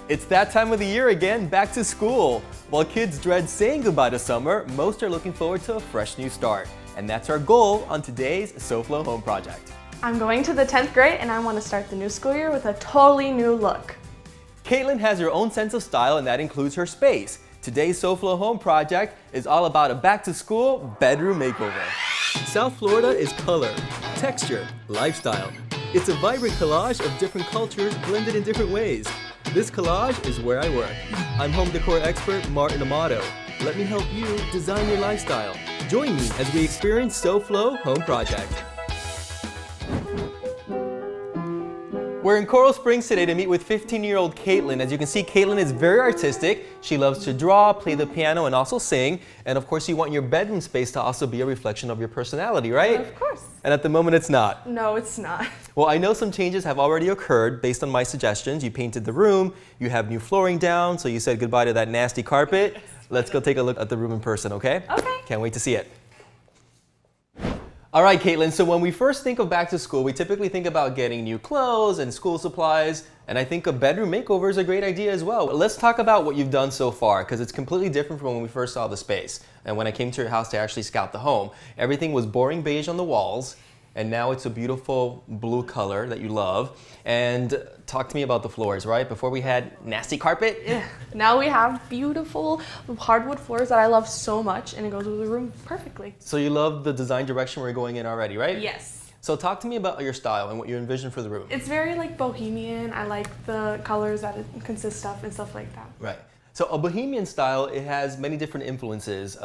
It's that time of the year again, back to school. While kids dread saying goodbye to summer, most are looking forward to a fresh new start. And that's our goal on today's SoFlo Home Project. I'm going to the 10th grade and I want to start the new school year with a totally new look. Caitlin has her own sense of style and that includes her space. Today's SoFlo Home Project is all about a back-to-school bedroom makeover. South Florida is color, texture, lifestyle. It's a vibrant collage of different cultures blended in different ways. This collage is where I work. I'm home decor expert Martin Amado. Let me help you design your lifestyle. Join me as we experience SoFlo Home Project. We're in Coral Springs today to meet with 15-year-old Caitlin. As you can see, Caitlin is very artistic. She loves to draw, play the piano, and also sing. And of course, you want your bedroom space to also be a reflection of your personality, right? Of course. And at the moment, it's not. No, it's not. Well, I know some changes have already occurred based on my suggestions. You painted the room, you have new flooring down, so you said goodbye to that nasty carpet. Let's go take a look at the room in person, okay? Okay. Can't wait to see it. All right, Caitlin, so when we first think of back to school, we typically think about getting new clothes and school supplies, and I think a bedroom makeover is a great idea as well. Let's talk about what you've done so far, because it's completely different from when we first saw the space. And when I came to your house to actually scout the home, everything was boring beige on the walls, and now it's a beautiful blue color that you love. And talk to me about the floors, right? Before we had nasty carpet. Yeah. Now we have beautiful hardwood floors that I love so much, and it goes with the room perfectly. So you love the design direction we're going in already, right? Yes. So talk to me about your style and what you envision for the room. It's very like bohemian. I like the colors that it consists of and stuff like that. Right. So a bohemian style, it has many different influences,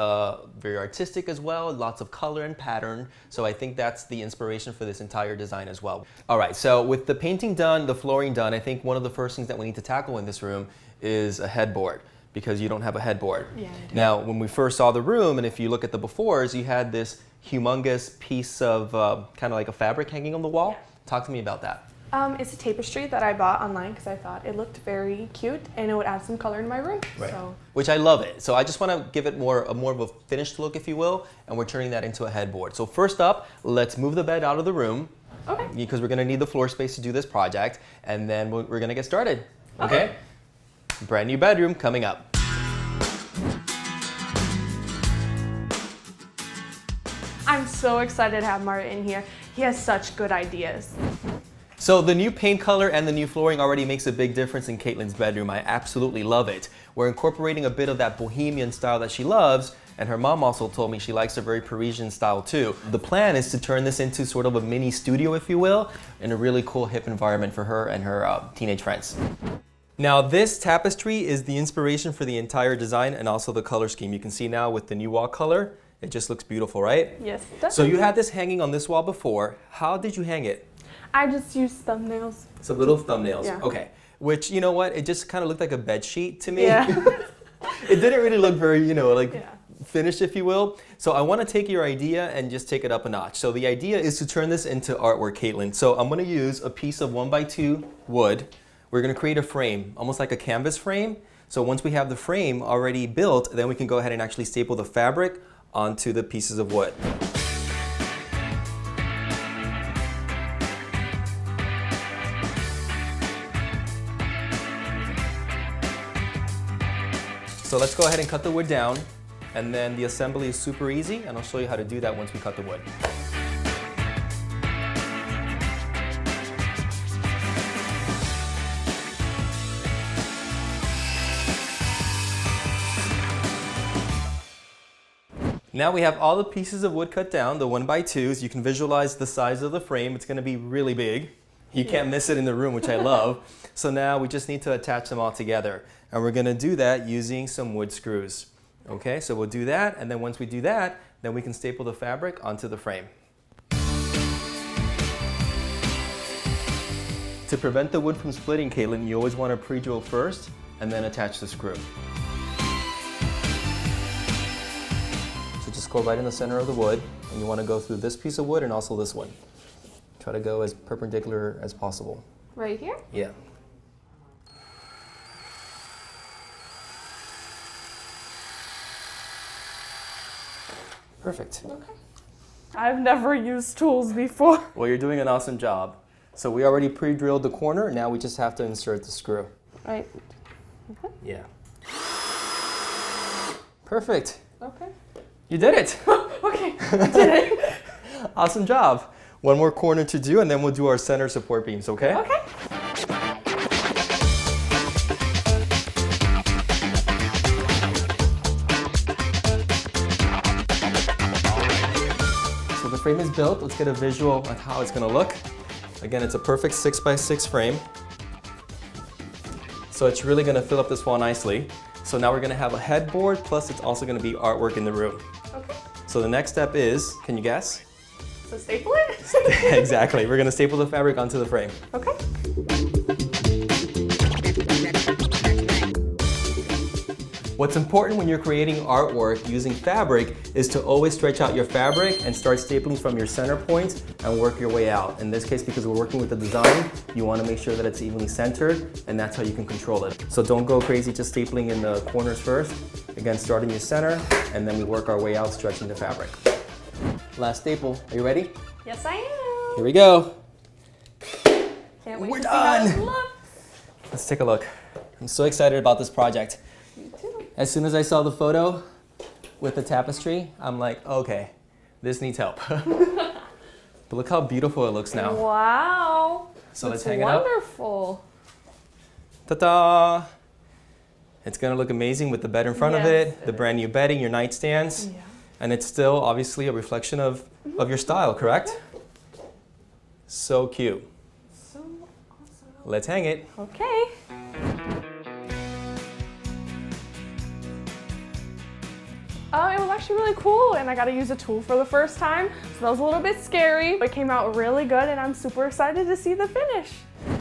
very artistic as well, lots of color and pattern. So I think that's the inspiration for this entire design as well. All right, so with the painting done, the flooring done, I think one of the first things that we need to tackle in this room is a headboard, because you don't have a headboard. Yeah, I do. Now, when we first saw the room, and if you look at the befores, you had this humongous piece of kind of like a fabric hanging on the wall. Yeah. Talk to me about that. It's a tapestry that I bought online because I thought it looked very cute and it would add some color in my room. Right. So. Which I love it. So I just want to give it more of a finished look, if you will, and we're turning that into a headboard. So first up, let's move the bed out of the room. Okay. Because we're going to need the floor space to do this project, and then we're going to get started. Okay? Brand new bedroom coming up. I'm so excited to have Martin here. He has such good ideas. So the new paint color and the new flooring already makes a big difference in Caitlin's bedroom. I absolutely love it. We're incorporating a bit of that bohemian style that she loves, and her mom also told me she likes a very Parisian style too. The plan is to turn this into sort of a mini studio, if you will, in a really cool hip environment for her and her teenage friends. Now this tapestry is the inspiration for the entire design and also the color scheme. You can see now with the new wall color, it just looks beautiful, right? Yes, definitely. So you had this hanging on this wall before. How did you hang it? I just used thumbnails. Some little thumbnails. Yeah. Okay. Which, you know what, it just kind of looked like a bed sheet to me. Yeah. It didn't really look very, finished, if you will. So I want to take your idea and just take it up a notch. So the idea is to turn this into artwork, Caitlin. So I'm going to use a piece of 1x2 wood. We're going to create a frame, almost like a canvas frame. So once we have the frame already built, then we can go ahead and actually staple the fabric onto the pieces of wood. So let's go ahead and cut the wood down, and then the assembly is super easy, and I'll show you how to do that once we cut the wood. Now we have all the pieces of wood cut down, the 1x2s. You can visualize the size of the frame. It's going to be really big. You can't miss it in the room, which I love. So now we just need to attach them all together. And we're going to do that using some wood screws. Okay, so we'll do that, and then once we do that, then we can staple the fabric onto the frame. To prevent the wood from splitting, Caitlin, you always want to pre-drill first and then attach the screw. So just go right in the center of the wood, and you want to go through this piece of wood and also this one. Try to go as perpendicular as possible. Right here? Yeah. Perfect. Okay. I've never used tools before. Well, you're doing an awesome job. So we already pre-drilled the corner, now we just have to insert the screw. Right. Yeah. Perfect. Okay. You did it. Okay, I did it. Awesome job. One more corner to do, and then we'll do our center support beams, okay? Okay. So the frame is built. Let's get a visual on how it's gonna look. Again, it's a perfect 6x6 frame. So it's really gonna fill up this wall nicely. So now we're gonna have a headboard, plus it's also gonna be artwork in the room. Okay. So the next step is, can you guess? So staple it? Exactly, we're gonna staple the fabric onto the frame. Okay. What's important when you're creating artwork using fabric is to always stretch out your fabric and start stapling from your center points and work your way out. In this case, because we're working with the design, you want to make sure that it's evenly centered, and that's how you can control it. So don't go crazy just stapling in the corners first. Again, start in your center, and then we work our way out stretching the fabric. Last staple. Are you ready? Yes, I am. Here we go. Can't wait We're to see how done. this looks. Let's take a look. I'm so excited about this project. Me too. As soon as I saw the photo with the tapestry, I'm like, okay, this needs help. But look how beautiful it looks now. Wow. So let's That's hang it up. wonderful. Ta-da! It's gonna look amazing with the bed in front of Yes, it, the brand new bedding, your nightstands, Yeah. and it's still obviously a reflection of your style, correct? So cute. So awesome. Let's hang it. Okay. It was actually really cool, and I got to use a tool for the first time, so that was a little bit scary, but it came out really good, and I'm super excited to see the finish.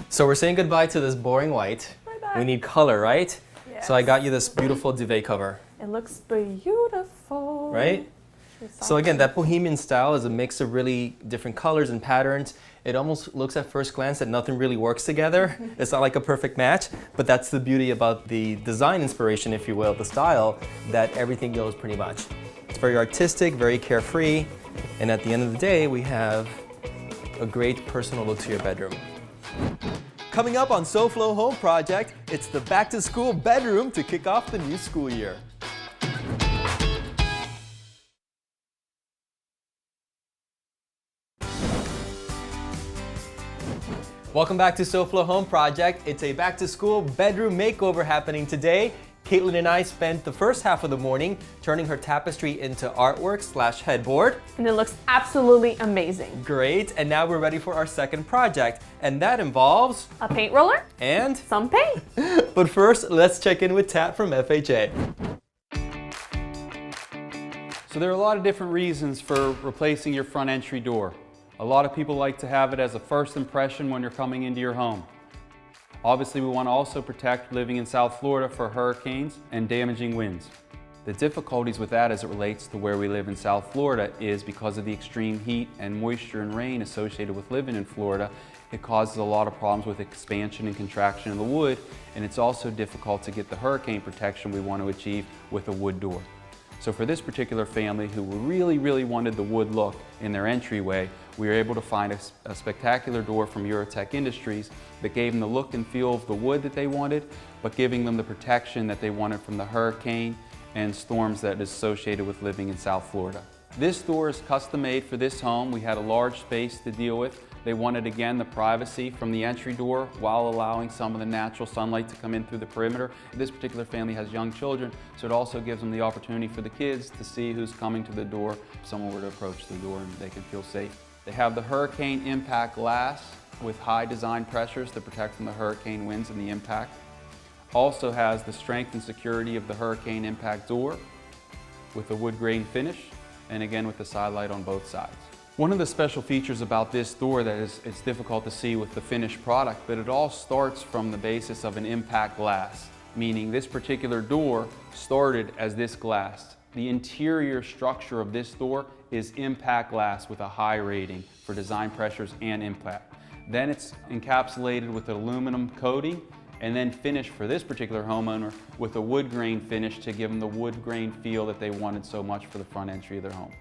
So we're saying goodbye to this boring white. Bye-bye. We need color, right? Yes. So I got you this beautiful duvet cover, It looks beautiful. right? So again, that bohemian style is a mix of really different colors and patterns. It almost looks at first glance that nothing really works together. It's not like a perfect match, but that's the beauty about the design inspiration, if you will, the style, that everything goes pretty much. It's very artistic, very carefree, and at the end of the day, we have a great personal look to your bedroom. Coming up on SoFlo Home Project, it's the back to school bedroom to kick off the new school year. Welcome back to SoFlo Home Project. It's a back to school bedroom makeover happening today. Caitlin and I spent the first half of the morning turning her tapestry into artwork / headboard. And it looks absolutely amazing. Great, and now we're ready for our second project, and that involves A paint roller, and some paint. but first, let's check in with Tat from FHA. So there are a lot of different reasons for replacing your front entry door. A lot of people like to have it as a first impression when you're coming into your home. Obviously, we want to also protect living in South Florida for hurricanes and damaging winds. The difficulties with that as it relates to where we live in South Florida is because of the extreme heat and moisture and rain associated with living in Florida, it causes a lot of problems with expansion and contraction of the wood, and it's also difficult to get the hurricane protection we want to achieve with a wood door. So for this particular family who really wanted the wood look in their entryway, we were able to find a spectacular door from Eurotech Industries that gave them the look and feel of the wood that they wanted, but giving them the protection that they wanted from the hurricane and storms that is associated with living in South Florida. This door is custom made for this home. We had a large space to deal with. They wanted, again, the privacy from the entry door while allowing some of the natural sunlight to come in through the perimeter. This particular family has young children, so it also gives them the opportunity for the kids to see who's coming to the door. If someone were to approach the door, and they can feel safe. They have the hurricane impact glass with high design pressures to protect from the hurricane winds and the impact. Also has the strength and security of the hurricane impact door with a wood grain finish, and again with the side light on both sides. One of the special features about this door that it's difficult to see with the finished product, but it all starts from the basis of an impact glass, meaning this particular door started as this glass. The interior structure of this door is impact glass with a high rating for design pressures and impact. Then it's encapsulated with an aluminum coating and then finished for this particular homeowner with a wood grain finish to give them the wood grain feel that they wanted so much for the front entry of their home.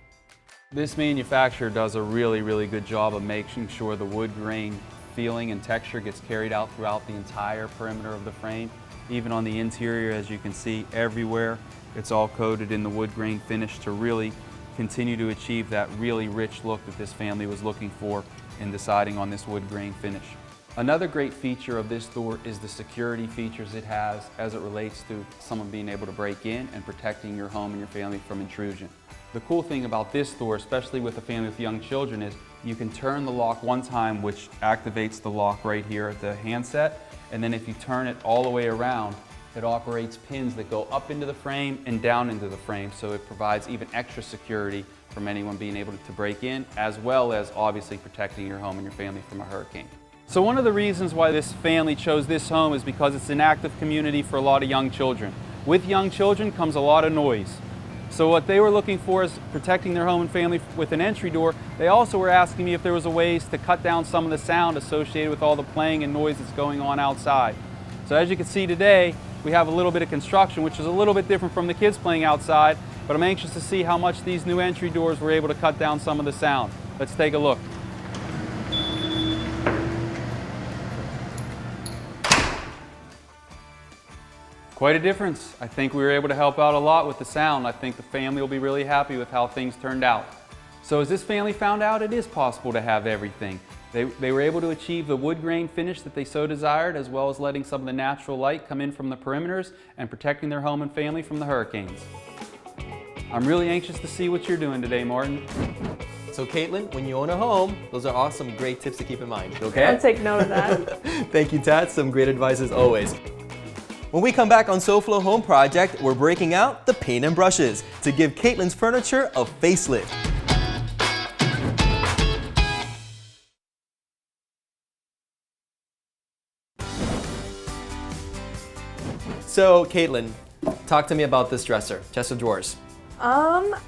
This manufacturer does a really good job of making sure the wood grain feeling and texture gets carried out throughout the entire perimeter of the frame. even on the interior, as you can see everywhere. It's all coated in the wood grain finish to really continue to achieve that really rich look that this family was looking for in deciding on this wood grain finish. Another great feature of this door is the security features it has as it relates to someone being able to break in and protecting your home and your family from intrusion. The cool thing about this door, especially with a family with young children, is you can turn the lock one time, which activates the lock right here at the handset, and then if you turn it all the way around, it operates pins that go up into the frame and down into the frame, so it provides even extra security from anyone being able to break in, as well as obviously protecting your home and your family from a hurricane. So one of the reasons why this family chose this home is because it's an active community for a lot of young children. With young children comes a lot of noise. So what they were looking for is protecting their home and family with an entry door. They also were asking me if there was a ways to cut down some of the sound associated with all the playing and noise that's going on outside. So as you can see today, we have a little bit of construction, which is a little bit different from the kids playing outside, but I'm anxious to see how much these new entry doors were able to cut down some of the sound. Let's take a look. Quite a difference. I think we were able to help out a lot with the sound. I think the family will be really happy with how things turned out. So as this family found out, it is possible to have everything. They were able to achieve the wood grain finish that they so desired, as well as letting some of the natural light come in from the perimeters and protecting their home and family from the hurricanes. I'm really anxious to see what you're doing today, Martin. So Caitlin, when you own a home, those are awesome, great tips to keep in mind, okay? I'll take note of that. Thank you, Tat. Some great advice as always. When we come back on SoFlo Home Project, we're breaking out the paint and brushes to give Caitlin's furniture a facelift. So, Caitlin, talk to me about this dresser, chest of drawers.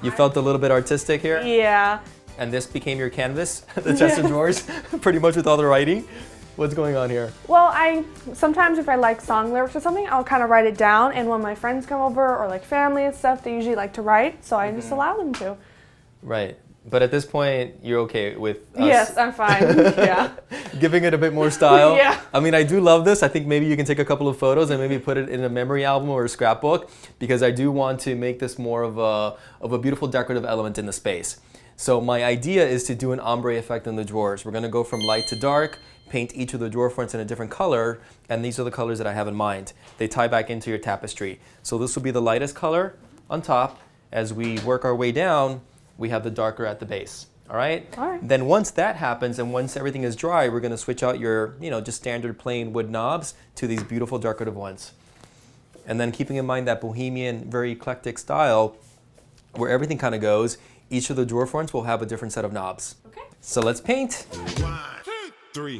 You felt a little bit artistic here? Yeah. And this became your canvas, the chest of drawers, pretty much with all the writing? What's going on here? Well, sometimes if I like song lyrics or something, I'll kind of write it down, and when my friends come over or like family and stuff, they usually like to write, so I just allow them to. Right. But at this point, you're okay with us? Yes, I'm fine. Yeah. Giving it a bit more style. Yeah. I mean, I do love this. I think maybe you can take a couple of photos and maybe put it in a memory album or a scrapbook, because I do want to make this more of a beautiful decorative element in the space. So my idea is to do an ombre effect in the drawers. We're going to go from light to dark, paint each of the drawer fronts in a different color, and these are the colors that I have in mind. They tie back into your tapestry. So this will be the lightest color on top. As we work our way down, we have the darker at the base. All right? All right. Then once that happens and once everything is dry, we're going to switch out your, just standard plain wood knobs to these beautiful decorative ones. And then keeping in mind that bohemian, very eclectic style, where everything kind of goes, each of the drawer fronts will have a different set of knobs. Okay. So let's paint. 1, 2, 3.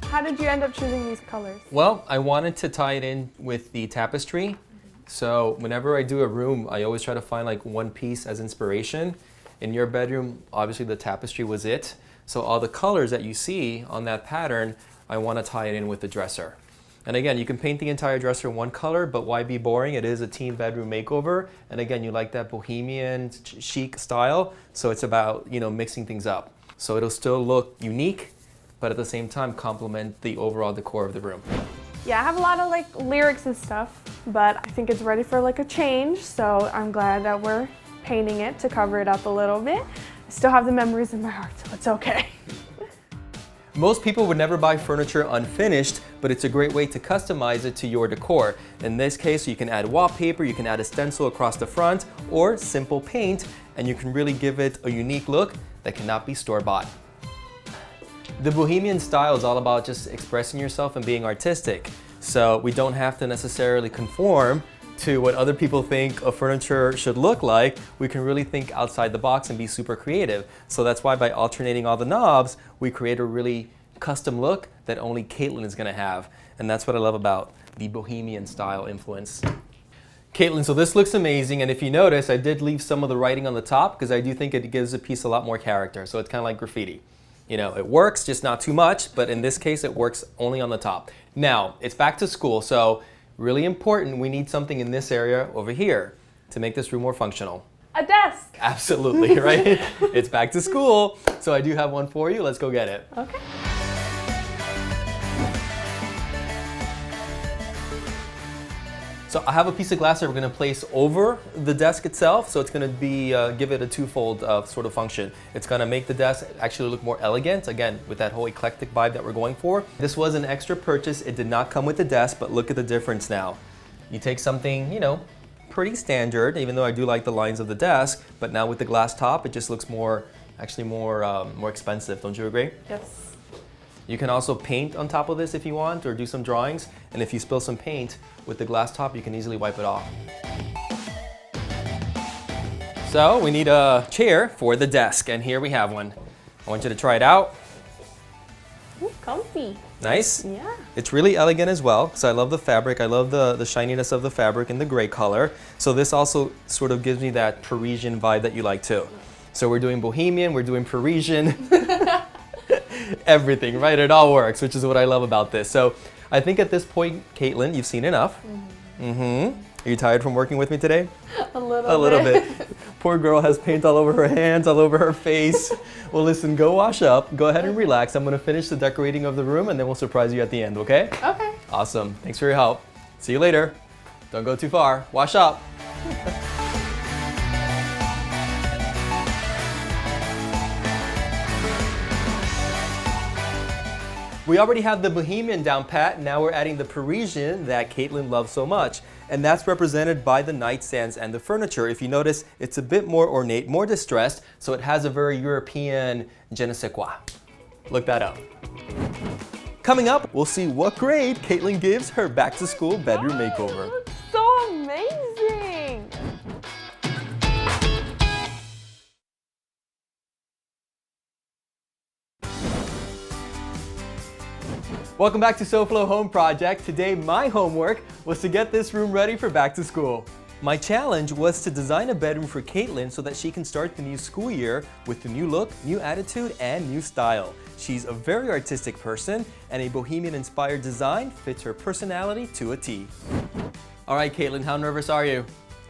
How did you end up choosing these colors? Well, I wanted to tie it in with the tapestry. So whenever I do a room, I always try to find like one piece as inspiration. In your bedroom, obviously the tapestry was it. So all the colors that you see on that pattern, I want to tie it in with the dresser. And again, you can paint the entire dresser one color, but why be boring? It is a teen bedroom makeover. And again, you like that bohemian chic style. So it's about, mixing things up. So it'll still look unique, but at the same time complement the overall decor of the room. Yeah, I have a lot of like lyrics and stuff, but I think it's ready for like a change. So I'm glad that we're painting it to cover it up a little bit. I still have the memories in my heart, so it's okay. Most people would never buy furniture unfinished, but it's a great way to customize it to your decor. In this case, you can add wallpaper, you can add a stencil across the front, or simple paint, and you can really give it a unique look that cannot be store-bought. The bohemian style is all about just expressing yourself and being artistic. So we don't have to necessarily conform to what other people think a furniture should look like. We can really think outside the box and be super creative. So that's why by alternating all the knobs, we create a really custom look that only Caitlin is gonna have. And that's what I love about the bohemian style influence. Caitlin, so this looks amazing, and if you notice, I did leave some of the writing on the top because I do think it gives a piece a lot more character. So it's kind of like graffiti. It works, just not too much, but in this case, it works only on the top. Now, it's back to school, so really important, we need something in this area over here to make this room more functional. A desk. Absolutely, right? It's back to school. So I do have one for you. Let's go get it. Okay. So I have a piece of glass that we're going to place over the desk itself. So it's going to be, give it a twofold sort of function. It's going to make the desk actually look more elegant, again, with that whole eclectic vibe that we're going for. This was an extra purchase. It did not come with the desk, but look at the difference now. You take something, you know, pretty standard, even though I do like the lines of the desk, but now with the glass top, it just looks more, actually more expensive. Don't you agree? Yes. You can also paint on top of this if you want, or do some drawings. And if you spill some paint with the glass top, you can easily wipe it off. So we need a chair for the desk, and here we have one. I want you to try it out. Ooh, comfy. Nice? Yeah. It's really elegant as well, because I love the fabric. I love the shininess of the fabric in the gray color. So this also sort of gives me that Parisian vibe that you like too. So we're doing Bohemian, we're doing Parisian. Everything, right? It all works, which is what I love about this. So I think at this point, Caitlin, you've seen enough. Are you tired from working with me today? A little A little bit. Poor girl has paint all over her hands, all over her face. Well, listen, go wash up. Go ahead and relax. I'm going to finish the decorating of the room, and then we'll surprise you at the end, okay? Okay. Awesome. Thanks for your help. See you later. Don't go too far. Wash up. We already have the Bohemian down pat. Now we're adding the Parisian that Caitlin loves so much. And that's represented by the nightstands and the furniture. If you notice, it's a bit more ornate, more distressed, so it has a very European je ne sais quoi. Look that up. Coming up, we'll see what grade Caitlin gives her back-to-school bedroom makeover. It looks so amazing. Welcome back to SoFlo Home Project. Today, my homework was to get this room ready for back to school. My challenge was to design a bedroom for Caitlin so that she can start the new school year with the new look, new attitude, and new style. She's a very artistic person, and a bohemian-inspired design fits her personality to a T. All right, Caitlin, how nervous are you?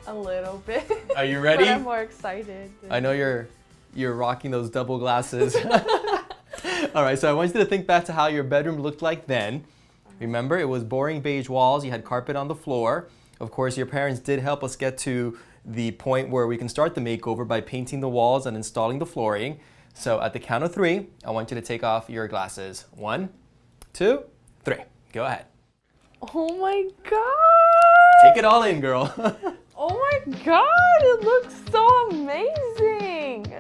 A little bit. Are you ready? But I'm more excited. I know you're rocking those double glasses. All right, so I want you to think back to how your bedroom looked like then. Remember, it was boring beige walls, you had carpet on the floor. Of course, your parents did help us get to the point where we can start the makeover by painting the walls and installing the flooring. So at the count of 3, I want you to take off your glasses. 1, 2, 3. Go ahead. Oh my God! Take it all in, girl. Oh my God, it looks so amazing!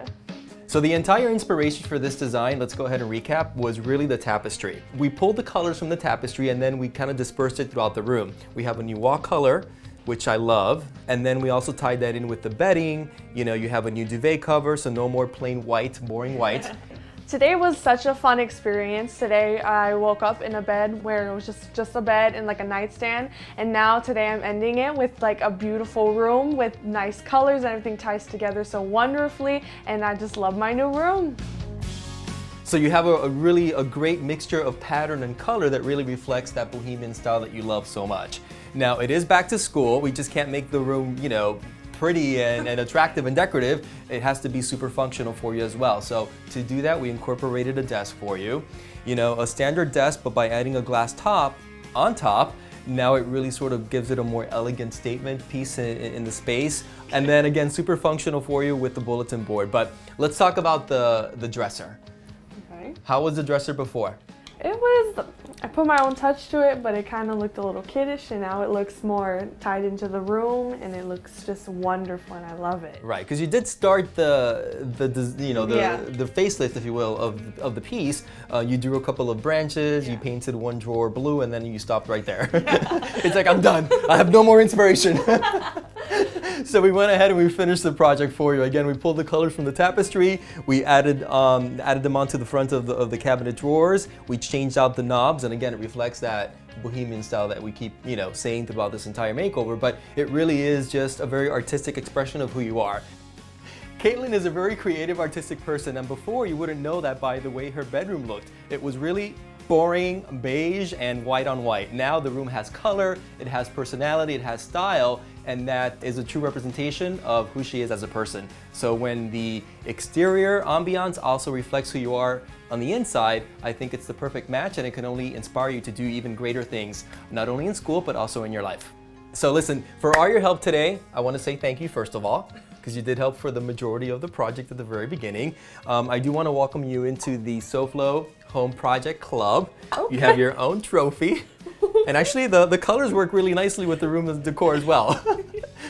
So the entire inspiration for this design, let's go ahead and recap, was really the tapestry. We pulled the colors from the tapestry and then we kind of dispersed it throughout the room. We have a new wall color, which I love, and then we also tied that in with the bedding. You know, you have a new duvet cover, so no more plain white, boring white. Today was such a fun experience. Today I woke up in a bed where it was just a bed and like a nightstand, and now today I'm ending it with like a beautiful room with nice colors and everything ties together so wonderfully, and I just love my new room. So you have a great mixture of pattern and color that really reflects that bohemian style that you love so much. Now it is back to school. We just can't make the room, you know, pretty and attractive and decorative. It has to be super functional for you as well. So to do that, we incorporated a desk for you. You know, a standard desk, but by adding a glass top on top, now it really sort of gives it a more elegant statement piece in the space. And then again, super functional for you with the bulletin board. But let's talk about the dresser. Okay. How was the dresser before? It was, I put my own touch to it, but it kind of looked a little kiddish, and now it looks more tied into the room, and it looks just wonderful, and I love it. Right, because you did start the facelift, if you will, of the piece. You drew a couple of branches, you painted one drawer blue, and then you stopped right there. It's like, I'm done. I have no more inspiration. So we went ahead and we finished the project for you. Again, we pulled the colors from the tapestry. We added them onto the front of the cabinet drawers. We changed out the knobs, and again, it reflects that bohemian style that we keep, you know, saying throughout this entire makeover. But it really is just a very artistic expression of who you are. Caitlin is a very creative, artistic person, and before you wouldn't know that by the way her bedroom looked. It was really boring beige and white on white. Now the room has color, it has personality, it has style, and that is a true representation of who she is as a person. So when the exterior ambiance also reflects who you are on the inside, I think it's the perfect match, and it can only inspire you to do even greater things, not only in school, but also in your life. So listen, for all your help today, I want to say thank you first of all, because you did help for the majority of the project at the very beginning. I do want to welcome you into the SoFlo Home Project Club. Okay. You have your own trophy. And actually the colors work really nicely with the room decor as well.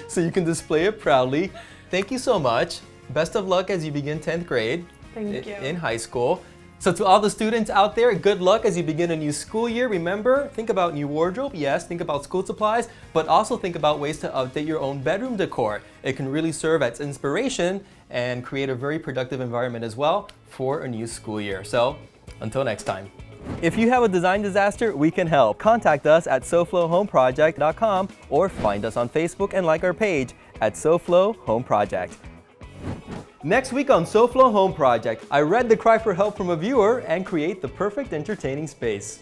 So you can display it proudly. Thank you so much. Best of luck as you begin 10th grade in high school. So to all the students out there, good luck as you begin a new school year. Remember, think about new wardrobe, yes, think about school supplies, but also think about ways to update your own bedroom decor. It can really serve as inspiration and create a very productive environment as well for a new school year. So until next time. If you have a design disaster, we can help. Contact us at SoFloHomeProject.com or find us on Facebook and like our page at SoFlo Home Project. Next week on SoFlo Home Project, I read the cry for help from a viewer and create the perfect entertaining space.